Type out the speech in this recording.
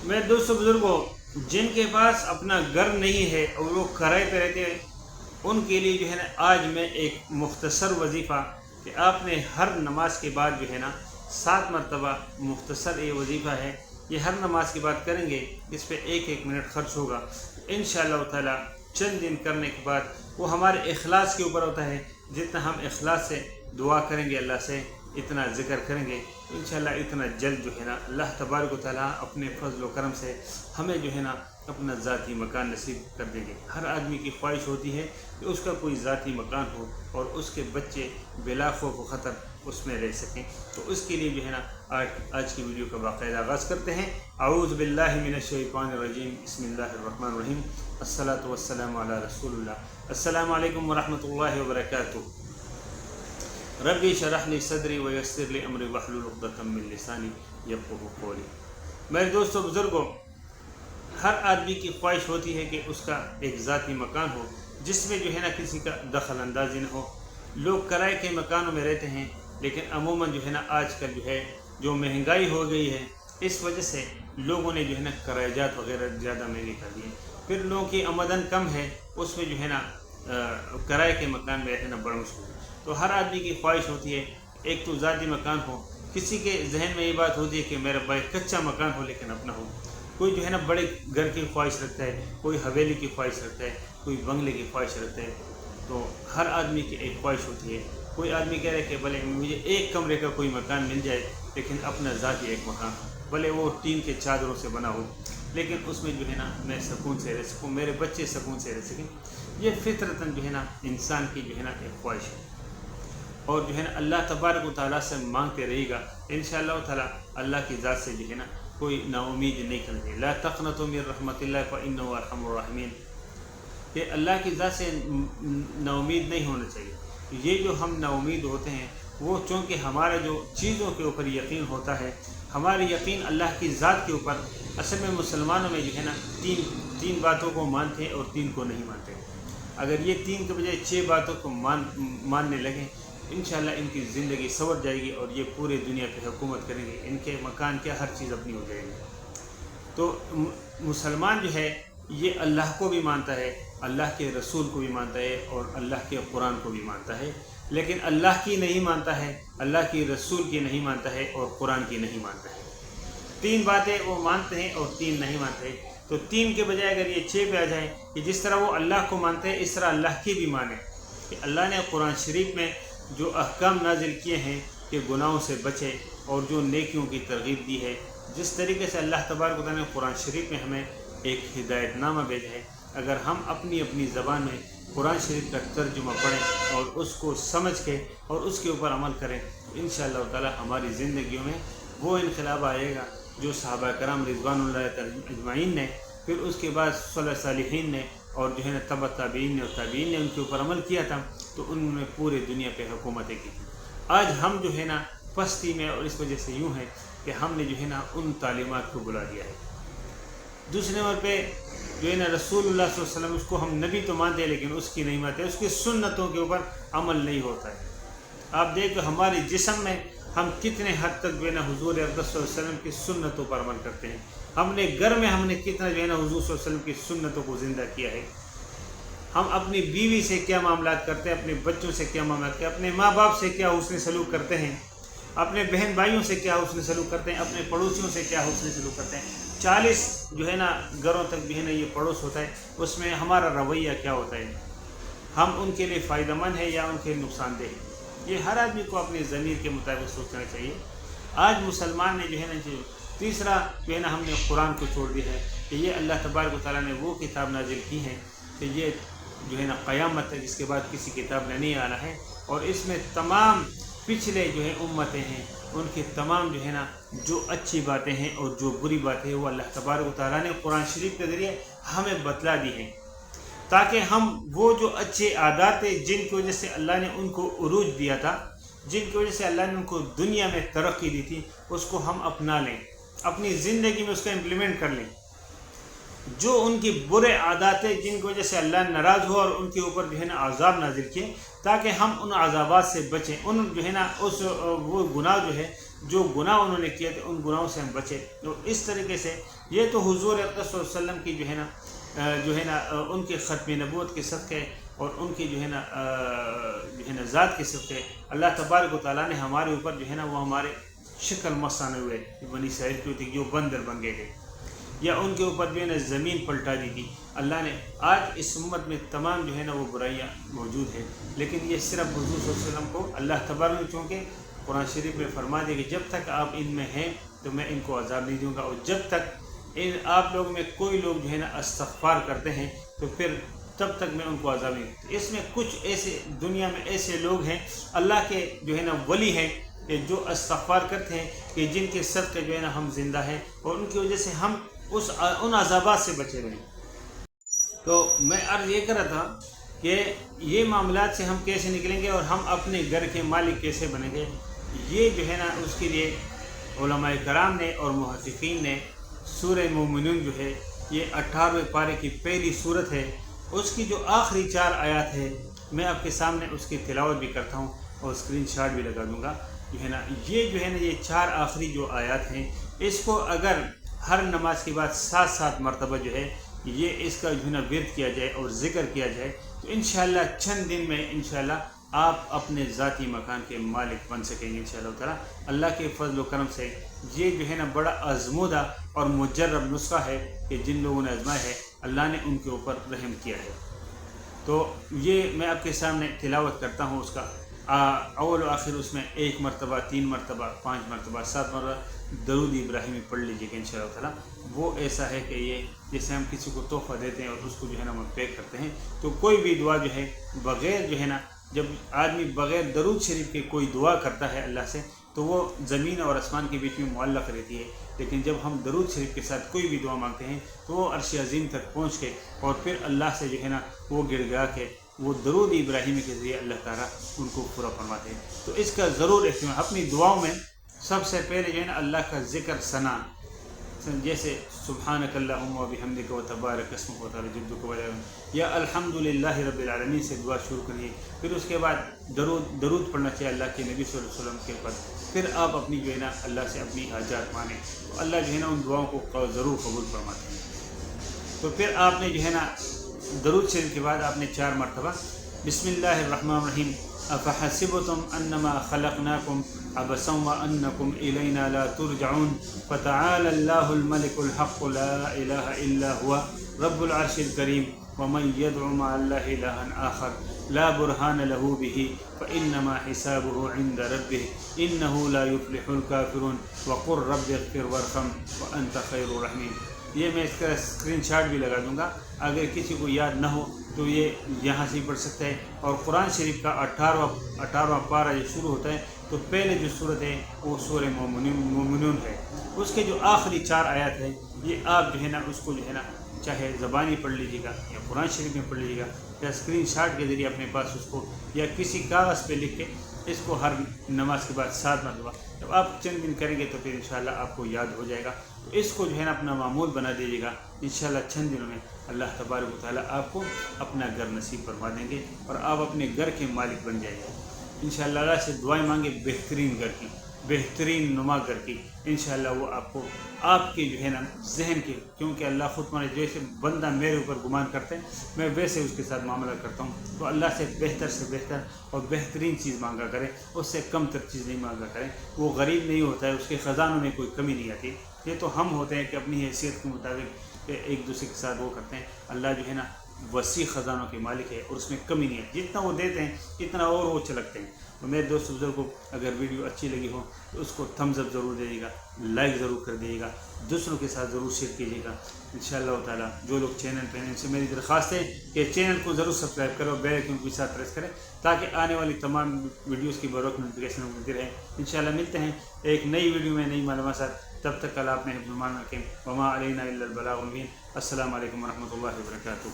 मेरे दोस्तों बुजुर्गों, जिनके पास अपना घर नहीं है और वो किराए पे रहते हैं, उनके लिए जो है ना आज मैं एक मुख्तसर वजीफ़ा कि आपने हर नमाज के बाद जो है ना 7 मरतबा मुख्तसर ये वजीफ़ा है, ये हर नमाज के बाद करेंगे। इस पर एक मिनट खर्च होगा इंशाअल्लाह ताला। चंद दिन करने के बाद वो हमारे इखलास के ऊपर होता है। जितना हम इखलास से दुआ करेंगे अल्लाह से, इतना ज़िक्र करेंगे, इंशाअल्लाह इतना जल्द जो है ना अल्लाह तबारक व तआला अपने फजल व करम से हमें जो है ना अपना ज़ाती मकान नसीब कर देंगे। हर आदमी की ख्वाहिश होती है कि उसका कोई ज़ाती मकान हो और उसके बच्चे बिला खौफ व ख़तर उसमें रह सकें। तो उसके लिए जो है ना आज की वीडियो का बाकायदा आगाज़ करते हैं। औज़ु बिल्लाहि मिनश शैतानिर रजीम, बिस्मिल्लाहिर रहमानिर रहीम, अस्सलातु वस्सलामु अला रसूलिल्लाह। अस्सलामु अलैकुम व रहमतुल्लाहि व बरकातुहू। रब्बी शरह ली सदरी व यस्सिर ली अमरी वहलुल उक़दतम मिन लिसानी यफ़क़हू क़ौली। मेरे दोस्तों बुज़ुर्गों, हर आदमी की ख्वाहिश होती है कि उसका एक ज़ाती मकान हो जिसमें जो है ना किसी का दखल अंदाजी न हो। लोग किराए के मकानों में रहते हैं, लेकिन अमूमन जो है ना आजकल जो है जो महंगाई हो गई है, इस वजह से लोगों ने जो है ना किरायाजात वगैरह ज़्यादा महंगे कर दिए। फिर लोगों की आमदन कम है, उसमें जो है ना किराए के मकान में रहना बड़ा मुश्किल है। तो हर आदमी की ख्वाहिश होती है एक तो ज़ाती मकान हो। किसी के जहन में ये बात होती है कि मेरा भाई कच्चा मकान हो लेकिन अपना हो। कोई जो है ना बड़े घर की ख्वाहिश रखता है, कोई हवेली की ख्वाहिश रखता है, कोई बंगले की ख्वाहिश रखता है। तो हर आदमी की एक ख्वाहिश होती है। कोई आदमी कह रहा है कि भले मुझे एक कमरे का कोई मकान मिल जाए लेकिन अपना ज़ाती एक मकान हो, भले वो टीन के चादरों से बना हो, लेकिन उसमें जो है ना मैं सुकून से रह सकूँ, मेरे बच्चे सुकून से रह सकें। ये फितरतन जो है ना इंसान की जो है ना एक ख्वाहिश है। और जो है ना अल्लाह तबारक व तआला से मांगते रहेगा, इंशाअल्लाह ताला अल्लाह की ज़ात से जो है ना कोई नाउमीद नहीं करनी चाहिए। ला तक़नतु मिन रहमतिल्लाह फ़इन्नहु अरहमुर राहिमीन। ये अल्लाह की ज़ात से नाउमीद नहीं होना चाहिए। ये जो हम नाउमीद होते हैं वो चूँकि हमारा जो चीज़ों के ऊपर यकीन होता है, हमारी यकीन अल्लाह की ज़ात के ऊपर। असल में मुसलमानों में जो है ना तीन बातों को मानते हैं और 3 को नहीं मानते। अगर ये 3 के बजाय 6 बातों को मानने लगें, इंशाअल्लाह इनकी ज़िंदगी संवर जाएगी और ये पूरे दुनिया पे हुकूमत करेंगे। इनके मकान क्या हर चीज़ अपनी हो जाएगी। तो मुसलमान जो है ये अल्लाह को भी मानता है, अल्लाह के रसूल को भी मानता है और अल्लाह के कुरान को भी मानता है, लेकिन अल्लाह की नहीं मानता है, अल्लाह की रसूल की नहीं मानता है और कुरान की नहीं मानता है। 3 बातें वो मानते हैं और 3 नहीं मानते। तो 3 के बजाय अगर ये 6 पे आ जाए कि जिस तरह वो अल्लाह को मानते हैं इस तरह अल्लाह की भी माने कि अल्लाह ने कुरान शरीफ में जो अहकाम नाजिल किए हैं कि गुनाहों से बचे और जो नेकियों की तरगीब दी है। जिस तरीके से अल्लाह तबारक व तआला ने कुरान शरीफ में हमें एक हिदायतनामा भेजा है, अगर हम अपनी अपनी ज़बान में कुरान शरीफ का तर्जुमा पढ़ें और उसको समझ के और उसके ऊपर अमल करें, इंशाअल्लाह ताला हमारी ज़िंदगियों में वो इनकलाब आएगा जो सहाबा कराम रिज़वानुल्लाह अजमाइन ने, फिर उसके बाद सलफ़ सालिहीन ने और जो है ना तबा ताबीन ने और ताबीन ने उनके ऊपर अमल किया था, तो उन्होंने पूरे दुनिया पे हुकूमतें की थी। आज हम जो है ना पस्ती में और इस वजह से यूँ है कि हमने जो है ना उन तालीमात को बुला दिया है। दूसरे नंबर पे जो है ना रसूलुल्लाह सल्लल्लाहु अलैहि वसल्लम, उसको हम नबी तो मानते हैं लेकिन उसकी नहीं मानते, उसकी सुन्नतों के ऊपर अमल नहीं होता है। आप देखो हमारे जिस्म में हम कितने हद तक जो है ना हुज़ूर अक़दस सल्लल्लाहु अलैहि वसल्लम की सुन्नतों पर अमल करते हैं। हमने घर में हमने कितना जो है ना हुज़ूर सल्लल्लाहु अलैहि वसल्लम की सुन्नतों को ज़िंदा किया है। हम अपनी बीवी से क्या मामलात करते हैं, अपने बच्चों से क्या मामलात करते हैं, अपने माँ बाप से क्या हुस्न सलूक करते हैं, अपने बहन भाइयों से क्या हुस्न सलूक करते हैं, अपने पड़ोसियों से क्या हुस्न सलूक करते हैं। 40 जो है ना घरों तक भी है ना ये पड़ोस होता है, उसमें हमारा रवैया क्या होता है, हम उनके लिए फ़ायदेमंद है या उनके नुकसानदेह है। ये हर आदमी को अपने ज़मीर के मुताबिक सोचना चाहिए। आज मुसलमान ने जो है ना तीसरा जो है ना हमने कुरान को छोड़ दिया है कि ये अल्लाह तबारक व तआला ने वो किताब नाजिल की है कि ये जो है ना क़यामत तक इसके बाद किसी किताब ने नहीं आना है, और इसमें तमाम पिछले जो है उम्मतें हैं उनकी तमाम जो है ना जो अच्छी बातें हैं और जो बुरी बातें हैं वो अल्लाह तबारक व तआला ने कुरान शरीफ के ज़रिए हमें बतला दी हैं, ताकि हम वो जो अच्छे आदात हैं जिनकी वजह से अल्लाह ने उनको उरूज दिया था, जिनकी वजह से अल्लाह ने उनको दुनिया में तरक्की दी थी, उसको हम अपना लें, अपनी ज़िंदगी में उसका इम्प्लीमेंट कर लें। जो उनकी बुरे आदात हैं जिनकी वजह से अल्लाह नाराज़ हो और उनके ऊपर जो है ना अज़ाब नाजिल किए, ताकि हम उन अज़ाबात से बचें, उन जो है ना उस वो गुनाह जो है جو گناہ انہوں نے کیے تھے ان گناہوں سے ہم بچے. تو اس طریقے سے یہ تو حضور اقدس صلی اللہ علیہ وسلم کی جو ہے نا ان کے ختم نبوت کے صدقے اور ان کی جو ہے نا ذات کے صدقے اللہ تبارک و تعالیٰ نے ہمارے اوپر جو ہے نا وہ ہمارے شکل مستانے ہوئے بنی اسرائیل کی ہوتی جو بندر بن گئے تھے یا ان کے اوپر جو ہے نا زمین پلٹا دی تھی اللہ نے. آج اس امت میں تمام جو ہے نا وہ برائیاں موجود ہیں لیکن یہ صرف حضور صلی اللہ علیہ وسلم کو اللہ تبارک نے چونکہ قرآن شریف میں فرما دے کہ جب تک آپ ان میں ہیں تو میں ان کو عذاب نہیں دوں گا اور جب تک آپ لوگ میں کوئی لوگ جو ہے نا استغفار کرتے ہیں تو پھر تب تک میں ان کو عذاب نہیں دوں. اس میں کچھ ایسے دنیا میں ایسے لوگ ہیں اللہ کے جو ہے نا ولی ہیں کہ جو استغفار کرتے ہیں کہ جن کے صدقے جو ہے نا ہم زندہ ہیں اور ان کی وجہ سے ہم ان عذابات سے بچے رہیں. تو میں عرض یہ کر رہا تھا کہ یہ معاملات سے ہم کیسے نکلیں گے اور ہم اپنے گھر کے مالک کیسے بنیں گے. یہ جو ہے نا اس کے لیے علماء کرام نے اور محققین نے سورہ مومنون جو ہے یہ 18ویں پارے کی پہلی صورت ہے اس کی جو آخری 4 آیات ہے میں آپ کے سامنے اس کی تلاوت بھی کرتا ہوں اور اسکرین شاٹ بھی لگا دوں گا. جو ہے نا یہ 4 آخری جو آیات ہیں اس کو اگر ہر نماز کے بعد 7 مرتبہ جو ہے یہ اس کا جو ہے نا ورد کیا جائے اور ذکر کیا جائے تو انشاءاللہ چند دن میں انشاءاللہ آپ اپنے ذاتی مکان کے مالک بن سکیں گے انشاءاللہ تعالیٰ. اللہ کے فضل و کرم سے یہ جو ہے نا بڑا آزمودہ اور مجرب نسخہ ہے کہ جن لوگوں نے آزمایا ہے اللہ نے ان کے اوپر رحم کیا ہے. تو یہ میں آپ کے سامنے تلاوت کرتا ہوں اس کا اول و آخر اس میں 1 مرتبہ 3 مرتبہ 5 مرتبہ 7 مرتبہ درود ابراہیمی پڑھ لیجیے گا انشاءاللہ تعالیٰ. وہ ایسا ہے کہ یہ جیسے ہم کسی کو تحفہ دیتے ہیں اور اس کو جو ہے نا ہم پیک کرتے ہیں تو کوئی بھی دعا جو ہے بغیر جو ہے نا جب آدمی بغیر درود شریف کے کوئی دعا کرتا ہے اللہ سے تو وہ زمین اور آسمان کے بیچ میں معلق رہتی ہے. لیکن جب ہم درود شریف کے ساتھ کوئی بھی دعا مانگتے ہیں تو وہ عرش عظیم تک پہنچ کے اور پھر اللہ سے جو ہے نا وہ گڑ گڑا کے وہ درود ابراہیمی کے ذریعے اللہ تعالیٰ ان کو پورا فرماتے ہیں. تو اس کا ضرور اہتمام اپنی دعاؤں میں سب سے پہلے جو ہے نا اللہ کا ذکر ثنا جیسے سبحانک اللہم و بحمدک و تبارک اسمک و تعالی جدک و یا الحمدللہ رب العالمین سے دعا شروع کریے. پھر اس کے بعد درود پڑھنا چاہیے اللہ کے نبی صلی اللہ علیہ وسلم کے اوپر. پھر آپ اپنی جو ہے نا اللہ سے اپنی حاجات مانیں تو اللہ جو ہے نا ان دعاؤں کو ضرور قبول فرماتے ہیں. تو پھر آپ نے جو ہے نا درود شریف کے بعد آپ نے 4 مرتبہ بسم اللہ الرحمن الرحیم افحسبتم انما خلقناکم عبثا وانکم الینا لا ترجعون فتعالى اللہ الملک الحق لا الہ الا هو رب العرش الکریم ومن يدع مع الله الها آخر لا برهان له به فانما حسابه عند ربه انه لا يفلح الكافرون وقل رب اغفر وارحم وانت خیر الراحمین. یہ میں اس کا اسکرین شاٹ بھی لگا دوں گا اگر کسی کو یاد نہ ہو تو یہ یہاں سے پڑھ سکتا ہے. اور قرآن شریف کا 18واں پارہ یہ شروع ہوتا ہے تو پہلے جو صورت ہے وہ سورہ مومنون ہے. اس کے جو آخری 4 آیات ہیں یہ آپ جو ہے نا اس کو جو ہے نا چاہے زبانی پڑھ لیجیے گا یا قرآن شریف میں پڑھ لیجیے گا یا اسکرین شاٹ کے ذریعے اپنے پاس اس کو یا کسی کاغذ پہ لکھ کے اس کو ہر نماز کے بعد 7 مرتبہ جب آپ چند دن کریں گے تو پھر انشاءاللہ آپ کو یاد ہو جائے گا. تو اس کو جو ہے نا اپنا معمول بنا دیجیے گا انشاءاللہ چند دنوں میں اللہ تبارک و تعالیٰ آپ کو اپنا گھر نصیب فرما دیں گے اور آپ اپنے گھر کے مالک بن جائیں گے. انشاءاللہ اللہ سے دعائیں مانگے بہترین گھر کی بہترین نما گھر کی انشاءاللہ وہ آپ کو آپ کے جو ہے نا ذہن کے کیونکہ اللہ خود مانے جیسے بندہ میرے اوپر گمان کرتے ہیں میں ویسے اس کے ساتھ معاملہ کرتا ہوں. تو اللہ سے بہتر اور بہترین چیز مانگا کرے اس سے کم تر چیز نہیں مانگا کرے. وہ غریب نہیں ہوتا ہے اس کے خزانوں میں کوئی کمی نہیں آتی. یہ تو ہم ہوتے ہیں کہ اپنی حیثیت کے مطابق ایک دوسرے کے ساتھ وہ کرتے ہیں. اللہ جو ہے نا وسیع خزانوں کے مالک ہے اور اس میں کمی نہیں ہے. جتنا وہ دیتے ہیں اتنا اور وہ چلکتے ہیں. تو میرے دوست بزرگ کو اگر ویڈیو اچھی لگی ہو تو اس کو تھمز اپ ضرور دیجیے گا, لائک ضرور کر دیجیے گا, دوسروں کے ساتھ ضرور شیئر کیجیے گا انشاءاللہ تعالیٰ. جو لوگ چینل پہ ہیں ان سے میری درخواست ہے کہ چینل کو ضرور سبسکرائب کرو, بیل آئیکن کو بھی ساتھ پریس کریں تاکہ آنے والی تمام ویڈیوز کی بروقت نوٹیفیکیشن ملتی رہے. انشاءاللہ ملتے ہیں ایک نئی ویڈیو میں نئی معلومات ساتھ. تب تک اللہ اپنے حفظ و امان رکھیں. وما علینا الا البلاغ المبین. السلام علیکم ورحمۃ اللہ وبرکاتہ.